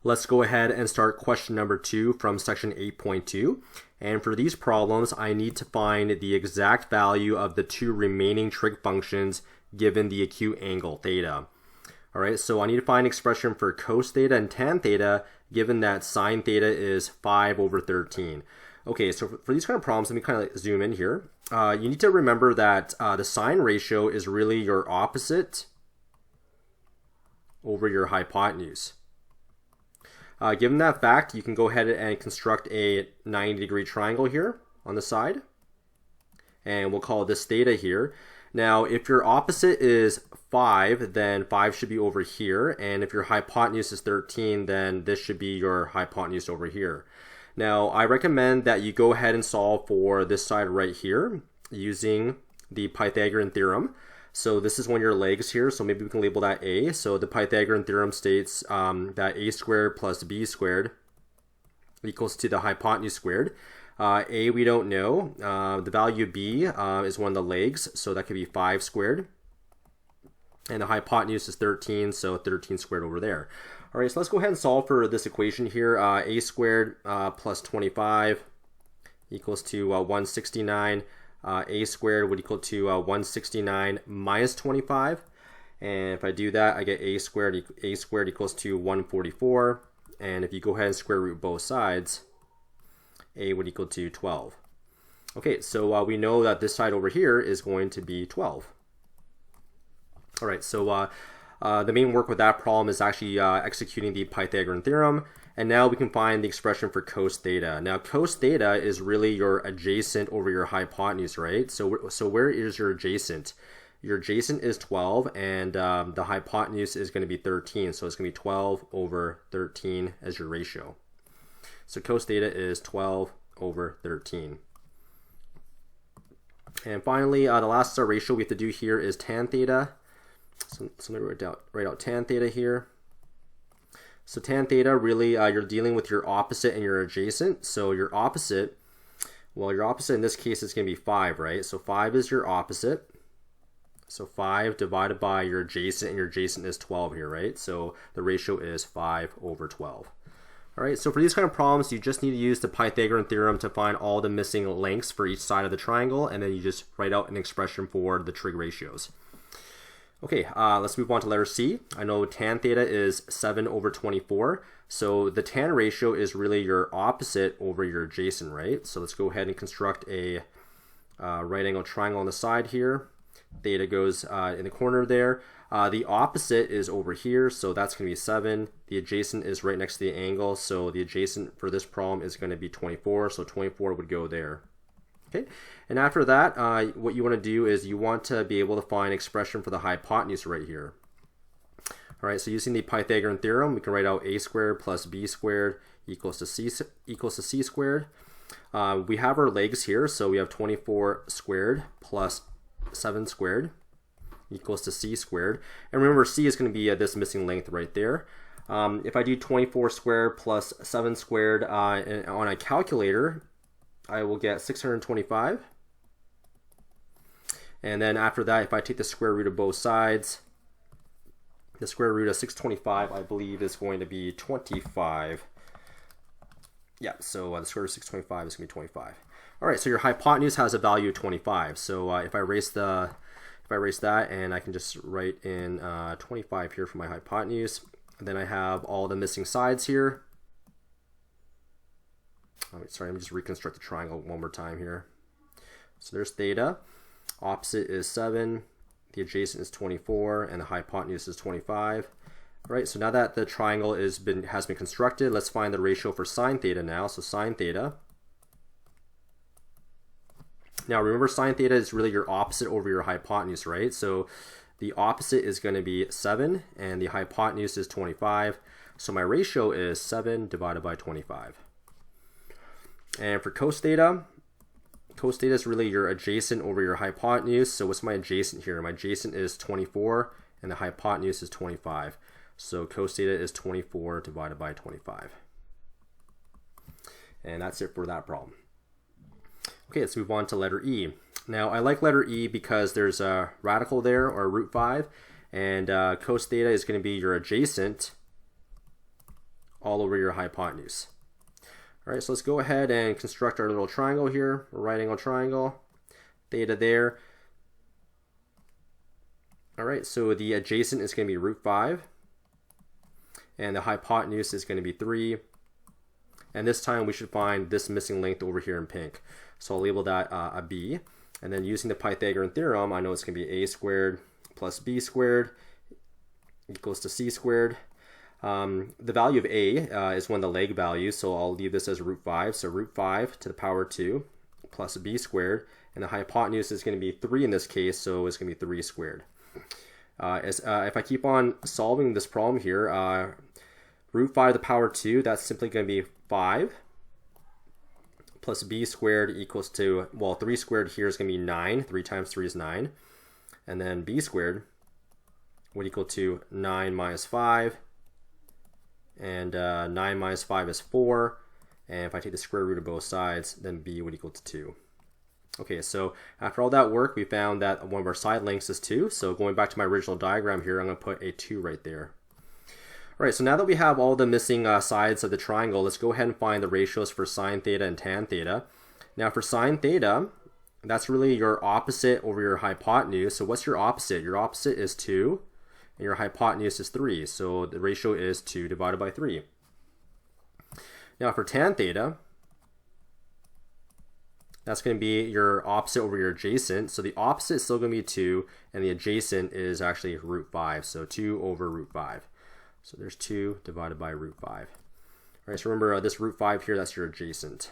Let's go ahead and start question number 2 from section 8.2. And for these problems, I need to find the exact value of the two remaining trig functions given the acute angle theta. All right, so I need to find an expression for cos theta and tan theta given that sine theta is 5 over 13. Okay, so for these kind of problems, let me kind of zoom in here. You need to remember that the sine ratio is really your opposite over your hypotenuse. Given that fact, you can go ahead and construct a 90-degree triangle here on the side. And we'll call this theta here. Now, if your opposite is 5, then 5 should be over here. And if your hypotenuse is 13, then this should be your hypotenuse over here. Now, I recommend that you go ahead and solve for this side right here using the Pythagorean Theorem. So this is one of your legs here, so maybe we can label that A. So the Pythagorean Theorem states that a squared plus b squared equals to the hypotenuse squared. A we don't know. The value of b is one of the legs, so that could be 5 squared. And the hypotenuse is 13, so 13 squared over there. All right, so let's go ahead and solve for this equation here. A squared plus 25 equals to 169. A squared would equal to 169 minus 25. And if I do that, I get a squared equals to 144. And if you go ahead and square root both sides, a would equal to 12. Okay, so we know that this side over here is going to be 12. All right, so the main work with that problem is actually executing the Pythagorean theorem. And now we can find the expression for cos theta. Now, cos theta is really your adjacent over your hypotenuse, right? So where is your adjacent? Your adjacent is 12, and the hypotenuse is going to be 13. So it's going to be 12 over 13 as your ratio. So cos theta is 12 over 13. And finally, the last ratio we have to do here is tan theta. So let me write out tan theta here. So tan theta, really, you're dealing with your opposite and your adjacent. So your opposite, well, your opposite in this case is going to be 5, right? So 5 is your opposite. So 5 divided by your adjacent, and your adjacent is 12 here, right? So the ratio is 5 over 12. All right, so for these kind of problems, you just need to use the Pythagorean theorem to find all the missing lengths for each side of the triangle, and then you just write out an expression for the trig ratios. Okay, let's move on to letter C. I know tan theta is 7 over 24. So the tan ratio is really your opposite over your adjacent, right? So let's go ahead and construct a right angle triangle on the side here. Theta goes in the corner there. The opposite is over here, so that's going to be 7. The adjacent is right next to the angle, so the adjacent for this problem is going to be 24, so 24 would go there. Okay, and after that, what you want to do is you want to be able to find expression for the hypotenuse right here. All right, so using the Pythagorean theorem, we can write out a squared plus b squared equals to c squared. We have our legs here, so we have 24 squared plus 7 squared equals to c squared. And remember, c is going to be this missing length right there. If I do 24 squared plus 7 squared on a calculator, I will get 625. And then after that, if I take the square root of both sides, the square root of 625, I believe, is going to be 25. Yeah, so the square root of 625 is going to be 25. All right, so your hypotenuse has a value of 25. So if I erase that, and I can just write in 25 here for my hypotenuse. And then I have all the missing sides here. Sorry, let me just reconstruct the triangle one more time here. So there's theta. Opposite is 7. The adjacent is 24, and the hypotenuse is 25. All right, so now that the triangle has been constructed, let's find the ratio for sine theta now. So sine theta. Now remember, sine theta is really your opposite over your hypotenuse, right? So the opposite is going to be 7, and the hypotenuse is 25. So my ratio is 7 divided by 25. And for cos theta is really your adjacent over your hypotenuse. So what's my adjacent here? My adjacent is 24, and the hypotenuse is 25. So cos theta is 24 divided by 25. And that's it for that problem. Okay, let's move on to letter E. Now, I like letter E because there's a radical there, or root 5, and cos theta is going to be your adjacent all over your hypotenuse. All right, so let's go ahead and construct our little triangle here, right angle triangle, theta there. All right, so the adjacent is going to be root 5, and the hypotenuse is going to be 3. And this time we should find this missing length over here in pink. So I'll label that a b. And then using the Pythagorean Theorem, I know it's going to be a squared plus b squared equals to c squared. The value of a is one of the leg values, so I'll leave this as root 5. So root 5 to the power 2 plus b squared. And the hypotenuse is going to be 3 in this case, so it's going to be 3 squared. If I keep on solving this problem here, root 5 to the power 2, that's simply going to be 5 plus b squared equals to, well, 3 squared here is going to be 9. 3 times 3 is 9. And then b squared would equal to 9 minus 5. And 9 minus 5 is 4. And if I take the square root of both sides, then b would equal to 2. Okay, so after all that work, we found that one of our side lengths is 2. So going back to my original diagram here, I'm going to put a 2 right there. All right, so now that we have all the missing sides of the triangle, let's go ahead and find the ratios for sine theta and tan theta. Now for sine theta, that's really your opposite over your hypotenuse. So what's your opposite? Your opposite is 2, and your hypotenuse is 3. So the ratio is 2 divided by 3. Now for tan theta, that's going to be your opposite over your adjacent. So the opposite is still going to be 2, and the adjacent is actually root 5. So 2 over root 5. So there's 2 divided by root 5. All right, so remember this root 5 here, that's your adjacent.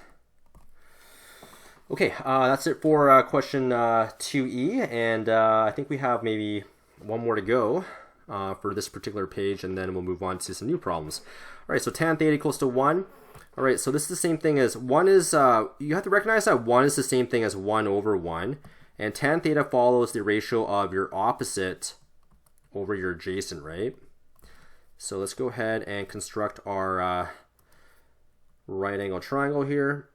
Okay, that's it for question 2e, and I think we have maybe one more to go for this particular page, and then we'll move on to some new problems. All right, so tan theta equals to 1. All right, so this is the same thing as 1 is, you have to recognize that 1 is the same thing as 1 over 1, and tan theta follows the ratio of your opposite over your adjacent, right? So let's go ahead and construct our right angle triangle here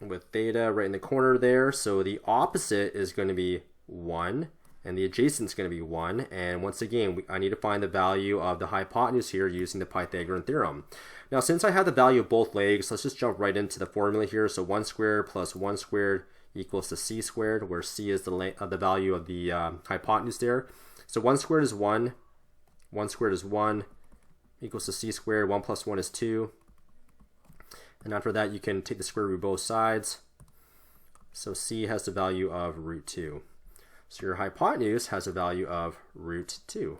with theta right in the corner there. So the opposite is going to be 1, and the adjacent is going to be 1. And once again, I need to find the value of the hypotenuse here using the Pythagorean Theorem. Now, since I have the value of both legs, let's just jump right into the formula here. So 1 squared plus 1 squared equals to c squared, where c is the value of the hypotenuse there. So 1 squared is 1. 1 squared is 1 equals to c squared. 1 plus 1 is 2. And after that, you can take the square root of both sides. So c has the value of root 2. So your hypotenuse has a value of root 2.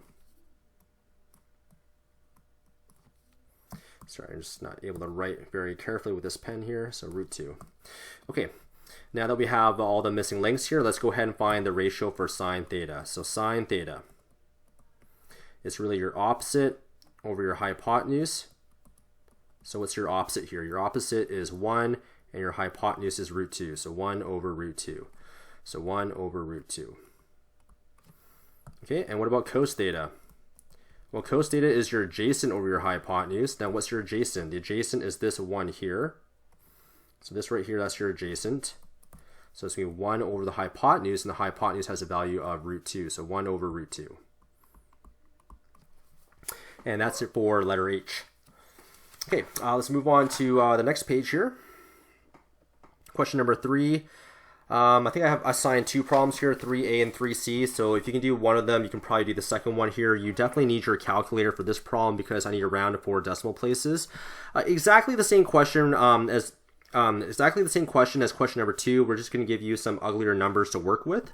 Sorry, I'm just not able to write very carefully with this pen here. So root 2. Okay, now that we have all the missing lengths here, let's go ahead and find the ratio for sine theta. So sine theta is really your opposite over your hypotenuse. So what's your opposite here? Your opposite is 1, and your hypotenuse is root 2. So 1 over root 2. So 1 over root 2. Okay, and what about cos theta? Well, cos theta is your adjacent over your hypotenuse. Now what's your adjacent? The adjacent is this 1 here. So this right here, that's your adjacent. So it's going to be 1 over the hypotenuse, and the hypotenuse has a value of root 2. So 1 over root 2. And that's it for letter H. Okay, let's move on to the next page here. Question number 3. I think I have assigned 2 problems here, 3A and 3C. So if you can do one of them, you can probably do the second one here. You definitely need your calculator for this problem because I need to round to 4 decimal places. Exactly the same question as question number 2. We're just going to give you some uglier numbers to work with.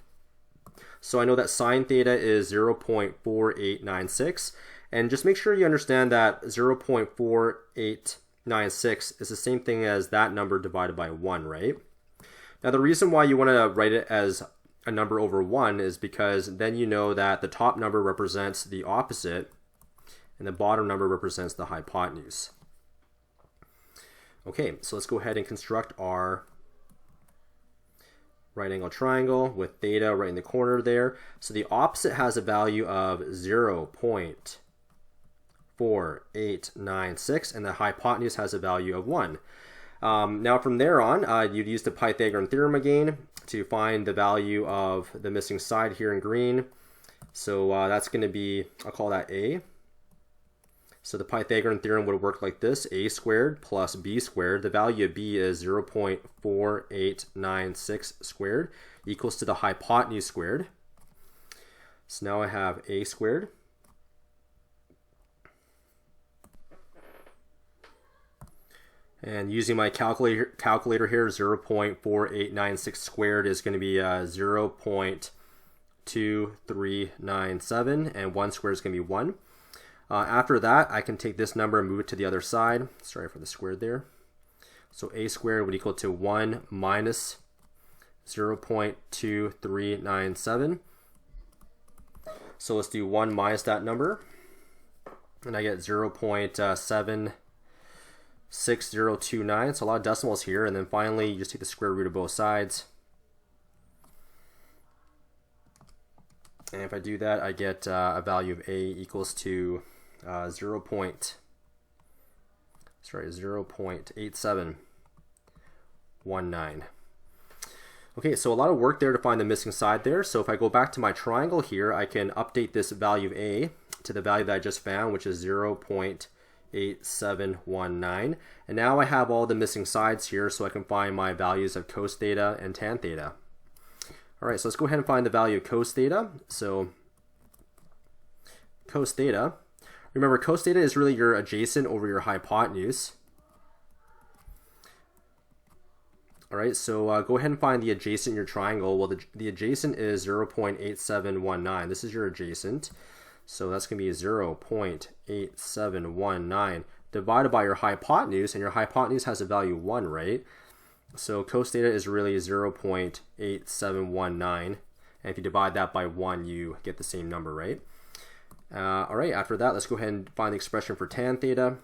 So I know that sine theta is 0.4896. And just make sure you understand that 0.4896 is the same thing as that number divided by 1, right? Now, the reason why you want to write it as a number over 1 is because then you know that the top number represents the opposite and the bottom number represents the hypotenuse. Okay, so let's go ahead and construct our right angle triangle with theta right in the corner there. So the opposite has a value of 0.4896 and the hypotenuse has a value of 1. Now from there on, you'd use the Pythagorean Theorem again to find the value of the missing side here in green. So that's going to be, I'll call that A. So the Pythagorean theorem would work like this: a squared plus b squared. The value of b is 0.4896 squared equals to the hypotenuse squared. So now I have a squared and using my calculator here, 0.4896 squared is going to be 0.2397, and 1 squared is going to be 1. After that, I can take this number and move it to the other side. Sorry for the squared there. So a squared would equal to 1 minus 0.2397. So let's do 1 minus that number, and I get 0.76029. It's a lot of decimals here. And then finally, you just take the square root of both sides. And if I do that, I get a value of a equals to 0.8719. Okay, so a lot of work there to find the missing side there. So if I go back to my triangle here, I can update this value of a to the value that I just found, which is 0.8719. And now I have all the missing sides here, so I can find my values of cos theta and tan theta. All right, so let's go ahead and find the value of cos theta. So cos theta, remember cos theta is really your adjacent over your hypotenuse. All right, so go ahead and find the adjacent in your triangle. Well, the adjacent is 0.8719. This is your adjacent. So that's going to be 0.8719 divided by your hypotenuse, and your hypotenuse has a value 1, right? So cos theta is really 0.8719, and if you divide that by 1, you get the same number, right? All right, after that, let's go ahead and find the expression for tan theta.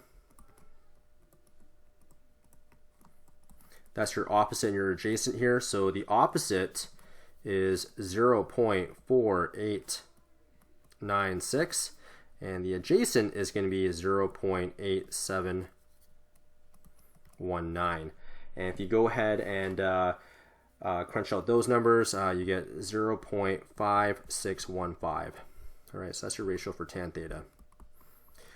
That's your opposite and your adjacent here. So the opposite is 0.4896, and the adjacent is going to be 0.8719. And if you go ahead and crunch out those numbers, you get 0.5615. All right, so that's your ratio for tan theta.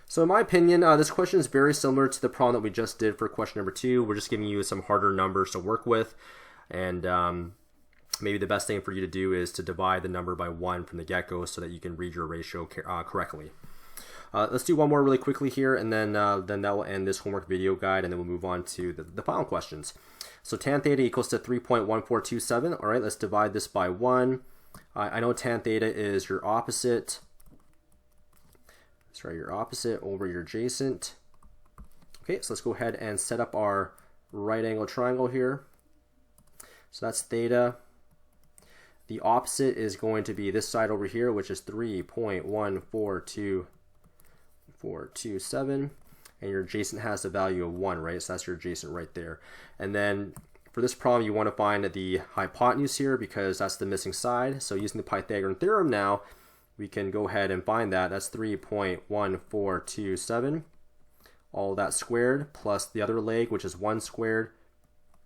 So in my opinion, this question is very similar to the problem that we just did for question number 2. We're just giving you some harder numbers to work with, and maybe the best thing for you to do is to divide the number by 1 from the get-go so that you can read your ratio correctly. Let's do one more really quickly here, and then that will end this homework video guide, and then we'll move on to the final questions. So tan theta equals to 3.1427. All right, let's divide this by 1. I know tan theta is your opposite. Sorry, your opposite over your adjacent. Okay, so let's go ahead and set up our right angle triangle here. So that's theta. The opposite is going to be this side over here, which is 3.142427, and your adjacent has the value of 1, right? So that's your adjacent right there. And then for this problem, you want to find the hypotenuse here because that's the missing side. So using the Pythagorean theorem now, we can go ahead and find that. That's 3.1427. All that squared plus the other leg, which is 1 squared,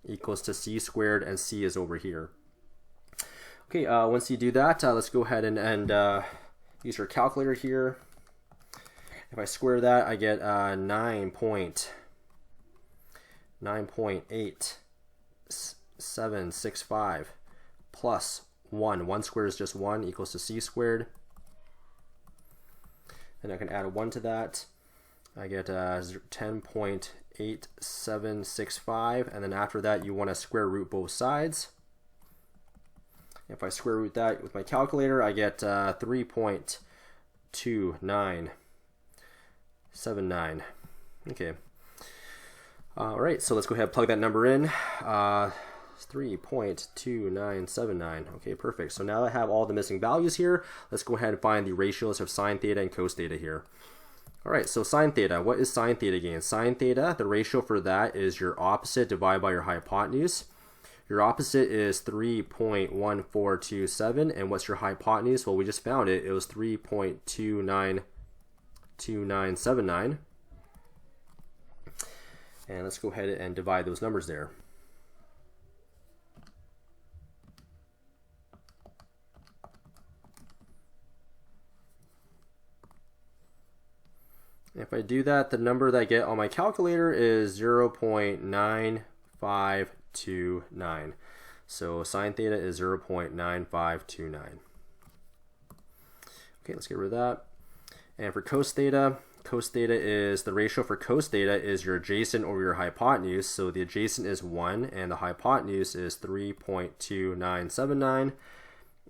equals to c squared, and c is over here. Okay, once you do that, let's go ahead and use our calculator here. If I square that, I get 9.8765 plus 1. 1 squared is just 1 equals to c squared. And I can add a 1 to that. I get 10.8765, and then after that you want to square root both sides. If I square root that with my calculator, I get 3.2979. Okay. All right, so let's go ahead and plug that number in. 3.2979. Okay, perfect. So now I have all the missing values here. Let's go ahead and find the ratios of sine theta and cos theta here. All right, so sine theta. What is sine theta again? Sine theta, the ratio for that is your opposite divided by your hypotenuse. Your opposite is 3.1427, and what's your hypotenuse? Well, we just found it. It was 3.292979. And let's go ahead and divide those numbers there. If I do that, the number that I get on my calculator is 0.9529. So sine theta is 0.9529. Okay, let's get rid of that. And for cos theta is, the ratio for cos theta is your adjacent over your hypotenuse. So the adjacent is 1 and the hypotenuse is 3.2979.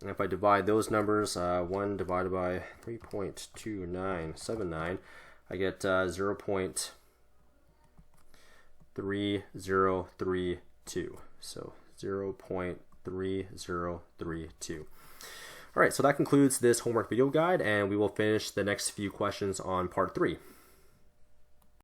And if I divide those numbers, 1 divided by 3.2979, I get 0.3032. So 0.3032. All right, so that concludes this homework video guide, and we will finish the next few questions on part 3.